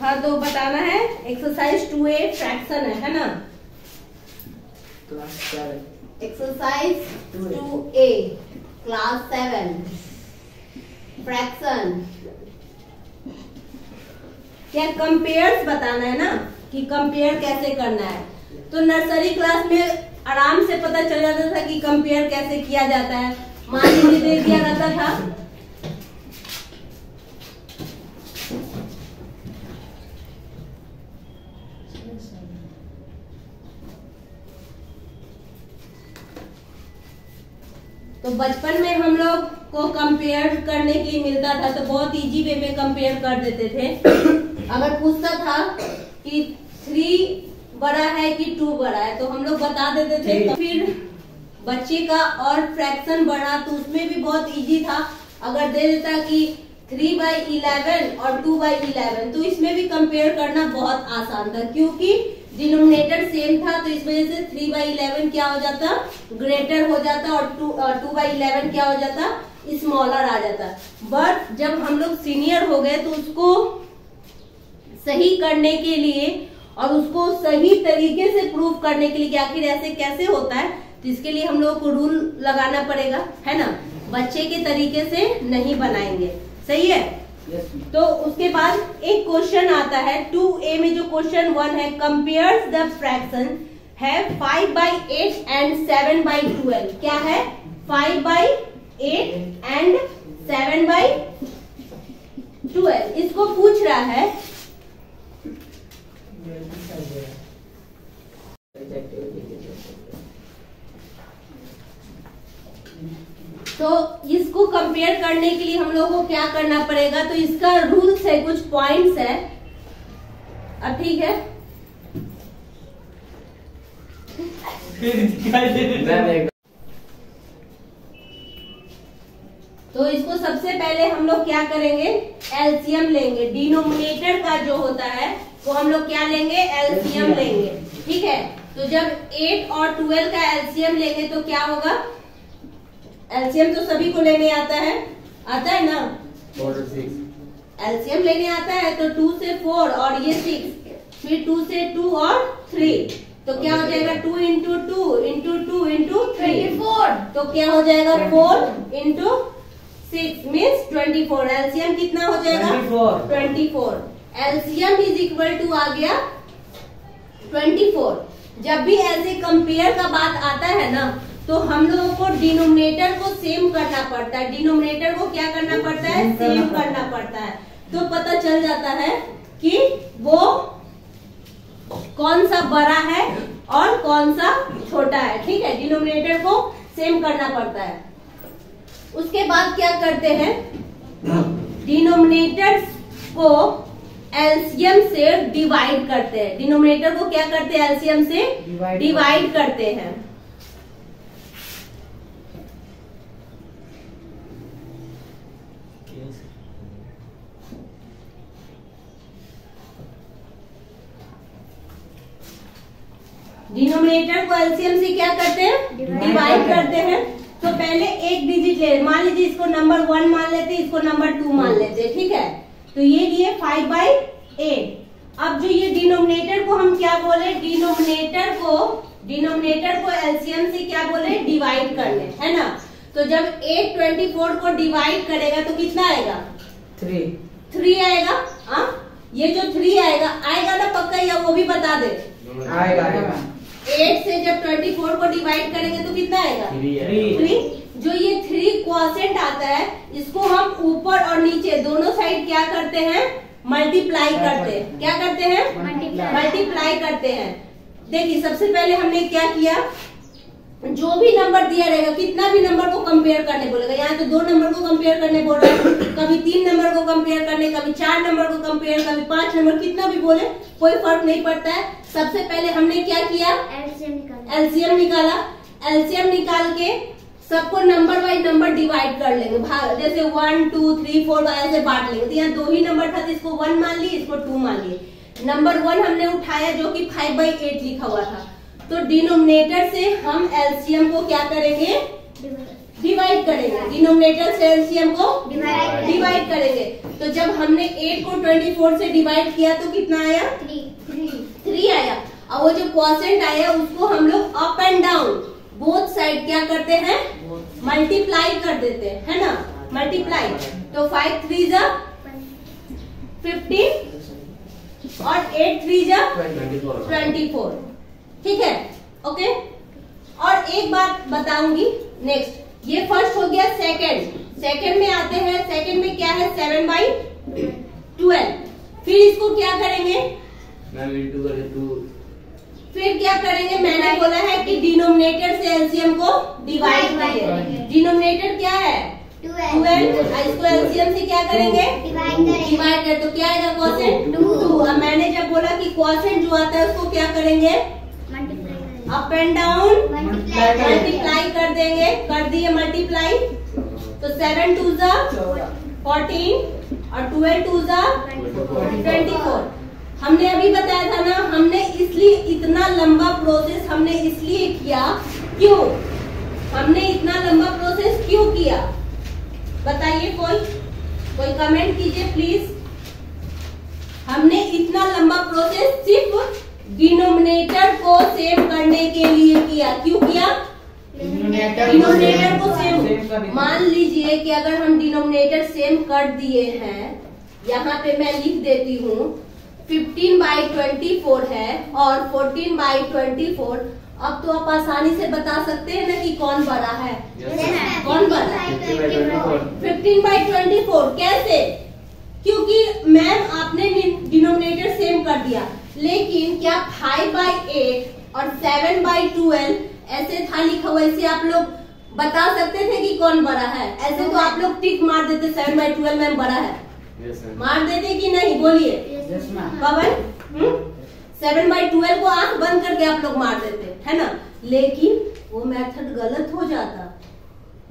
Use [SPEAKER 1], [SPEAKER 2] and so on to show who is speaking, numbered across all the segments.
[SPEAKER 1] हाँ तो बताना है एक्सरसाइज 2A फ्रैक्शन है ना।
[SPEAKER 2] Class 7
[SPEAKER 1] exercise 2A class 7 fraction. क्या कंपेयर्स बताना है ना कि कंपेयर कैसे करना है। तो नर्सरी क्लास में आराम से पता चल जाता था कि कंपेयर कैसे किया जाता है। मान लीजिए दे दिया जाता था तो बचपन में हम लोग को कंपेयर करने के लिए मिलता था तो बहुत इजी वे में कंपेयर कर देते थे। अगर पूछता था कि 3 बड़ा है कि 2 बड़ा है तो हम लोग बता देते थे। तो फिर बच्चे का और फ्रैक्शन बढ़ा तो उसमें भी बहुत इजी था। अगर दे देता कि 3/11 और 2/11 तो इसमें भी कंपेयर करना बहुत आसान था क्योंकि डिनोमिनेटर सेम था। तो इस वजह से 3/11 क्या हो जाता, ग्रेटर हो जाता और 2/11 क्या हो जाता, स्मॉलर आ जाता। बट जब हम लोग सीनियर हो गए तो उसको सही करने के लिए और उसको सही तरीके से प्रूव करने के लिए कि आखिर ऐसे कैसे होता है तो इसके लिए हम लोग को रूल लगाना पड़ेगा, है ना। बच्चे के तरीके से नहीं बनाएंगे, सही है। तो उसके बाद एक क्वेश्चन आता है 2A में जो क्वेश्चन 1 है, कंपेयर्स द फ्रैक्शन है 5/8 एंड 7/12। क्या है 5/8 एंड 7/12। इसको पूछ रहा है तो इसको कंपेयर करने के लिए हम लोगों को क्या करना पड़ेगा। तो इसका रूल्स है, कुछ पॉइंट्स है। अब ठीक है तो इसको सबसे पहले हम लोग क्या करेंगे, एलसीएम लेंगे। डिनोमिनेटर का जो होता है वो हम लोग क्या लेंगे, एलसीएम लेंगे, ठीक है। तो जब 8 और 12 का एलसीएम लेंगे तो क्या होगा, एलसीएम तो सभी को लेने आता है ना,
[SPEAKER 2] 4 और 6
[SPEAKER 1] एलसीएम लेने आता है। तो 2 से 4 और ये 6, फिर 2 से 2 और 3 तो क्या हो जाएगा 2 इंटू 2 इंटू 2 इंटू 3 तो क्या हो जाएगा 4 इंटू 6 मीन्स 24। एलसीएम कितना हो जाएगा 24। एलसीएम इज इक्वल टू आ गया 24। जब भी ऐसे कंपेयर का बात आता है ना तो हम लोगों को डिनोमिनेटर को सेम करना पड़ता है। डिनोमिनेटर को क्या करना पड़ता है, सेम करना पड़ता है। तो पता चल जाता है कि वो कौन सा बड़ा है और कौन सा छोटा है, ठीक है। डिनोमिनेटर को सेम करना पड़ता है। उसके बाद क्या करते हैं, डिनोमिनेटर को एलसीएम से डिवाइड करते हैं। डिनोमिनेटर को क्या करते हैं, एलसीएम से डिवाइड करते हैं। डिनोमिनेटर को एलसीएम से क्या करते हैं, डिवाइड करते हैं। तो पहले एक डिजिट ले, मान लीजिए इसको नंबर 1 मान लेते, इसको नंबर 2 मान लेते, ठीक है। तो ये लिए 5/8। अब जो ये डिनोमिनेटर को हम क्या बोले, डिनोमिनेटर को एलसीएम से क्या बोले, डिवाइड करने, है ना। तो जब 8 24 को डिवाइड करेगा तो कितना आएगा, 3 आएगा। ये जो 3 आएगा ना पक्का, या वो भी बता दे,
[SPEAKER 2] आएगा।
[SPEAKER 1] 8 से जब 24 को डिवाइड करेंगे तो कितना आएगा 3। जो ये 3 क्वोशिएंट आता है इसको हम ऊपर और नीचे दोनों साइड क्या करते हैं, मल्टीप्लाई करते हैं। क्या करते हैं, मल्टीप्लाई करते हैं। देखिए सबसे पहले हमने क्या किया, जो भी नंबर दिया रहेगा, कितना भी नंबर को कंपेयर करने बोलेगा। यहाँ तो 2 नंबर को कंपेयर करने बोल रहा है, कभी 3 नंबर को कंपेयर करने, कभी 4 नंबर को कंपेयर, कभी 5 नंबर, कितना भी बोले कोई फर्क नहीं पड़ता है। सबसे पहले हमने क्या किया, एलसीएम निकाला। एलसीएम निकाल के सबको नंबर बाय नंबर डिवाइड कर लेंगे, भाग जैसे 1 2 3 4 ऐसे बांट लेंगे। तो यहाँ 2 ही नंबर था तो इसको 1 मान लिए, इसको 2 मान लिए। नंबर 1 हमने उठाया जो कि 5/8 लिखा हुआ था। तो डिनोमिनेटर से हम एलसीएम को क्या करेंगे, डिवाइड करेंगे, डिनोमिनेटर से एलसीएम को डिवाइड करेंगे। तो जब हमने 8 को 24 से डिवाइड किया तो कितना आया? 3 आया। और वो जो क्वोशिएंट आया उसको हम लोग up and down both side क्या करते हैं? मल्टीप्लाई कर देते हैं, है ना? मल्टीप्लाई। तो 5 3 जा 15 और 8 3 जा 24। ठीक है, ओके। और एक बात बताऊंगी नेक्स्ट, ये फर्स्ट हो गया। सेकंड में आते हैं। सेकंड में क्या है? 7/12। फिर इसको क्या करेंगे? फिर क्या करेंगे? मैंने बोला है कि डिनोमिनेटर से एलसीएम को डिवाइड करेंगे। डिनोमिनेटर क्या है? 12। इसको एलसीएम से क्या करेंगे? डिवाइड करें तो क्या आएगा? क्वोशिएंट 2। अब मैंने जब बोला कि क्वोशिएंट जो आता है उसको क्या करेंगे? अप एंड डाउन मल्टीप्लाई कर देंगे। कर दिए मल्टीप्लाई। तो 7 2 जा 14 और 12 2 जा 24। हमने अभी बताया था ना, हमने इसलिए इतना लंबा प्रोसेस हमने इसलिए किया। क्यों हमने इतना लंबा प्रोसेस क्यों किया? बताइए, कोई कमेंट कीजिए प्लीज। हमने इतना लंबा प्रोसेस सिर्फ डिनोमिनेटर को सेम करने के लिए किया। क्यों किया? डिनोमिनेटर को सेम। मान लीजिए कि अगर हम डिनोमिनेटर सेम कर दिए हैं, यहाँ पे मैं लिख देती हूँ 15/24 है और 14/24। अब तो आप आसानी से बता सकते हैं ना कि कौन बड़ा है? कौन बड़ा है? 15/24। कैसे? क्योंकि मैम आपने डिनोमिनेटर सेम कर दिया, लेकिन क्या 5/8 और 7/12 ऐसे था लिखा हुआ, इससे आप लोग बता सकते थे कि कौन बड़ा है? ऐसे तो आप लोग टिक मार देते 7/12 में बड़ा है। मार देते कि नहीं? बोलिए पवन। 7/12 को आंख बंद करके आप लोग मार देते, है ना? लेकिन वो मेथड गलत हो जाता।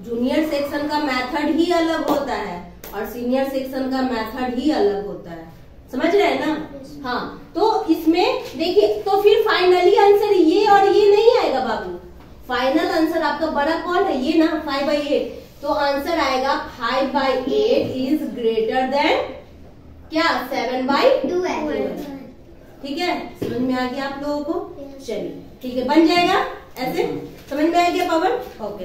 [SPEAKER 1] जूनियर सेक्शन का मेथड ही अलग होता है और सीनियर सेक्शन का मेथड ही अलग होता है। समझ रहे हैं ना? हाँ, तो इसमें देखिए, तो फिर फाइनली आंसर ये और ये नहीं आएगा बाबू। फाइनल आंसर आपका बड़ा कौन है? ये ना, 5/8। तो आंसर आएगा 5/8 इज ग्रेटर देन क्या? 7/12। ठीक है, समझ में आ गया आप लोगों को? चलिए ठीक है, बन जाएगा ऐसे। समझ में आ गया पवन? ओके।